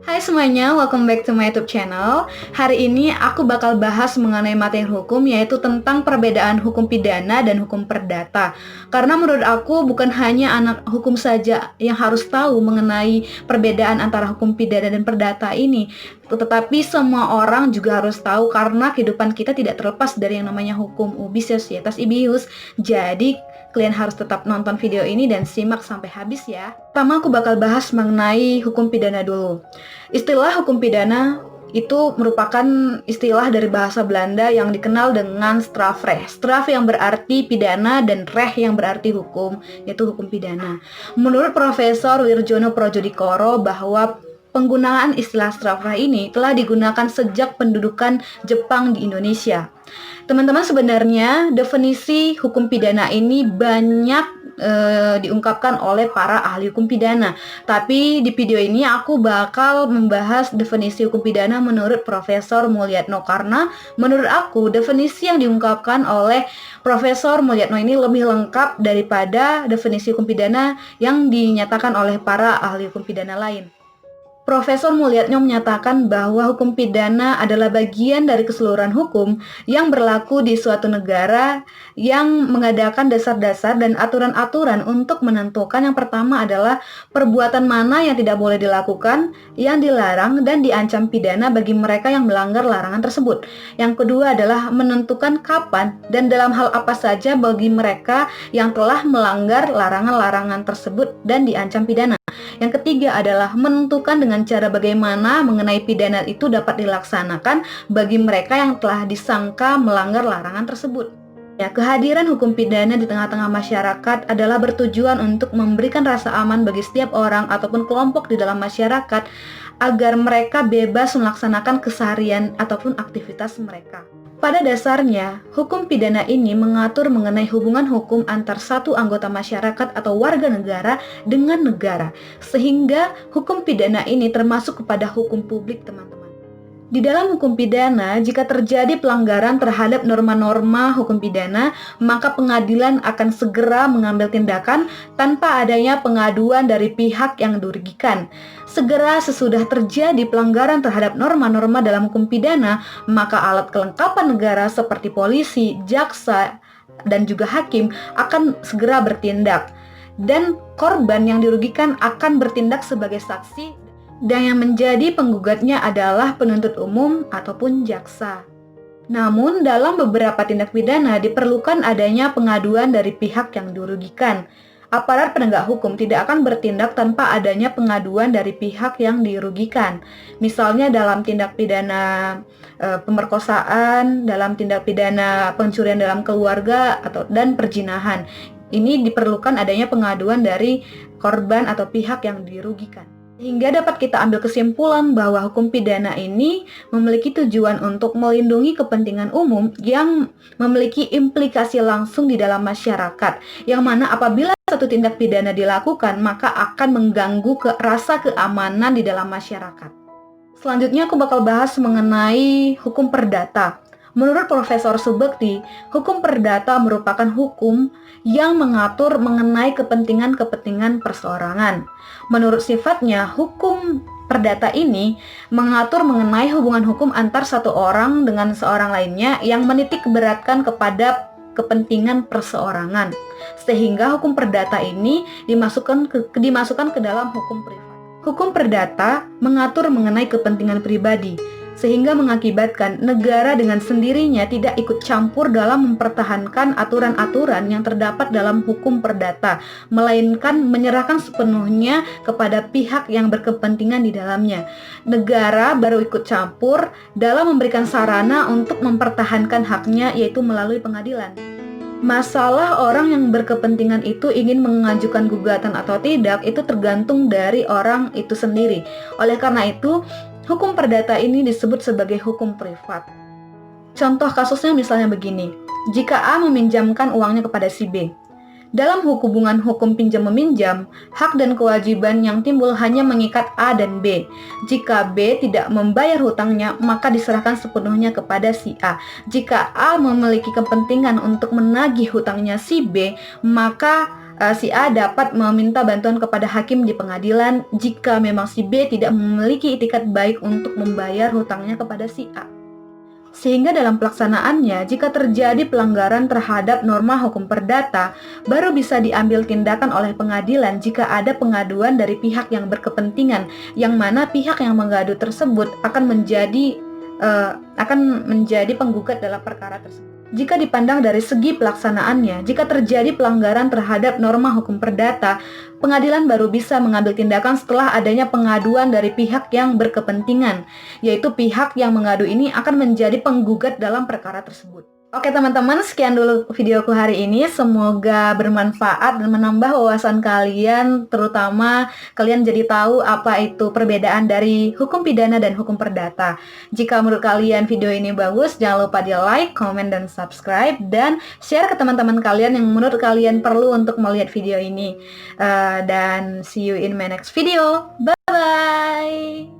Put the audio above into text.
Hai semuanya, welcome back to my YouTube channel. Hari ini aku bakal bahas mengenai materi hukum, yaitu tentang perbedaan hukum pidana dan hukum perdata. Karena menurut aku bukan hanya anak hukum saja yang harus tahu mengenai perbedaan antara hukum pidana dan perdata ini, tetapi semua orang juga harus tahu karena kehidupan kita tidak terlepas dari yang namanya hukum ubi societas ibius. Jadi kalian harus tetap nonton video ini dan simak sampai habis ya. Pertama aku bakal bahas mengenai hukum pidana dulu. Istilah hukum pidana itu merupakan istilah dari bahasa Belanda yang dikenal dengan strafrecht. Straf yang berarti pidana dan recht yang berarti hukum, yaitu hukum pidana. Menurut Profesor Wirjono Projodikoro bahwa penggunaan istilah strafrecht ini telah digunakan sejak pendudukan Jepang di Indonesia. Teman-teman, sebenarnya definisi hukum pidana ini banyak diungkapkan oleh para ahli hukum pidana. Tapi di video ini aku bakal membahas definisi hukum pidana menurut Profesor Mulyatno, karena menurut aku definisi yang diungkapkan oleh Profesor Mulyatno ini lebih lengkap daripada definisi hukum pidana yang dinyatakan oleh para ahli hukum pidana lain. Profesor Mulyatno menyatakan bahwa hukum pidana adalah bagian dari keseluruhan hukum yang berlaku di suatu negara yang mengadakan dasar-dasar dan aturan-aturan untuk menentukan yang pertama adalah perbuatan mana yang tidak boleh dilakukan, yang dilarang dan diancam pidana bagi mereka yang melanggar larangan tersebut. Yang kedua adalah menentukan kapan dan dalam hal apa saja bagi mereka yang telah melanggar larangan-larangan tersebut dan diancam pidana. Yang ketiga adalah menentukan dengan cara bagaimana mengenai pidana itu dapat dilaksanakan bagi mereka yang telah disangka melanggar larangan tersebut. Ya, kehadiran hukum pidana di tengah-tengah masyarakat adalah bertujuan untuk memberikan rasa aman bagi setiap orang ataupun kelompok di dalam masyarakat agar mereka bebas melaksanakan keseharian ataupun aktivitas mereka. Pada dasarnya, hukum pidana ini mengatur mengenai hubungan hukum antar satu anggota masyarakat atau warga negara dengan negara, sehingga hukum pidana ini termasuk kepada hukum publik, teman-teman. Di dalam hukum pidana, jika terjadi pelanggaran terhadap norma-norma hukum pidana, maka pengadilan akan segera mengambil tindakan tanpa adanya pengaduan dari pihak yang dirugikan. Segera sesudah terjadi pelanggaran terhadap norma-norma dalam hukum pidana, maka alat kelengkapan negara seperti polisi, jaksa, dan juga hakim akan segera bertindak. Dan korban yang dirugikan akan bertindak sebagai saksi, dan yang menjadi penggugatnya adalah penuntut umum ataupun jaksa. Namun, dalam beberapa tindak pidana diperlukan adanya pengaduan dari pihak yang dirugikan. Aparat penegak hukum tidak akan bertindak tanpa adanya pengaduan dari pihak yang dirugikan. Misalnya dalam tindak pidana pemerkosaan, dalam tindak pidana pencurian dalam keluarga dan perzinahan. Ini diperlukan adanya pengaduan dari korban atau pihak yang dirugikan. Hingga dapat kita ambil kesimpulan bahwa hukum pidana ini memiliki tujuan untuk melindungi kepentingan umum yang memiliki implikasi langsung di dalam masyarakat, yang mana apabila satu tindak pidana dilakukan, maka akan mengganggu rasa keamanan di dalam masyarakat. Selanjutnya aku bakal bahas mengenai hukum perdata. Menurut Profesor Subekti, hukum perdata merupakan hukum yang mengatur mengenai kepentingan-kepentingan perseorangan. Menurut sifatnya, hukum perdata ini mengatur mengenai hubungan hukum antar satu orang dengan seorang lainnya yang menitik beratkan kepada kepentingan perseorangan. Sehingga hukum perdata ini dimasukkan ke dalam hukum privat. Hukum perdata mengatur mengenai kepentingan pribadi, sehingga mengakibatkan negara dengan sendirinya tidak ikut campur dalam mempertahankan aturan-aturan yang terdapat dalam hukum perdata, melainkan menyerahkan sepenuhnya kepada pihak yang berkepentingan di dalamnya. Negara baru ikut campur dalam memberikan sarana untuk mempertahankan haknya, yaitu melalui pengadilan. Masalah orang yang berkepentingan itu ingin mengajukan gugatan atau tidak, itu tergantung dari orang itu sendiri. Oleh karena itu, hukum perdata ini disebut sebagai hukum privat. Contoh kasusnya misalnya begini, jika A meminjamkan uangnya kepada si B. Dalam hubungan hukum pinjam-meminjam, hak dan kewajiban yang timbul hanya mengikat A dan B. Jika B tidak membayar hutangnya, maka diserahkan sepenuhnya kepada si A. Jika A memiliki kepentingan untuk menagih hutangnya si B, maka si A dapat meminta bantuan kepada hakim di pengadilan jika memang si B tidak memiliki itikat baik untuk membayar hutangnya kepada si A. Sehingga dalam pelaksanaannya, jika terjadi pelanggaran terhadap norma hukum perdata, baru bisa diambil tindakan oleh pengadilan jika ada pengaduan dari pihak yang berkepentingan, yang mana pihak yang mengadu tersebut akan menjadi penggugat dalam perkara tersebut. Jika dipandang dari segi pelaksanaannya, jika terjadi pelanggaran terhadap norma hukum perdata, pengadilan baru bisa mengambil tindakan setelah adanya pengaduan dari pihak yang berkepentingan, yaitu pihak yang mengadu ini akan menjadi penggugat dalam perkara tersebut. Oke teman-teman, sekian dulu videoku hari ini. Semoga bermanfaat dan menambah wawasan kalian, terutama kalian jadi tahu apa itu perbedaan dari hukum pidana dan hukum perdata. Jika menurut kalian video ini bagus, jangan lupa di like, comment, dan subscribe, dan share ke teman-teman kalian yang menurut kalian perlu untuk melihat video ini. Dan see you in my next video. Bye-bye!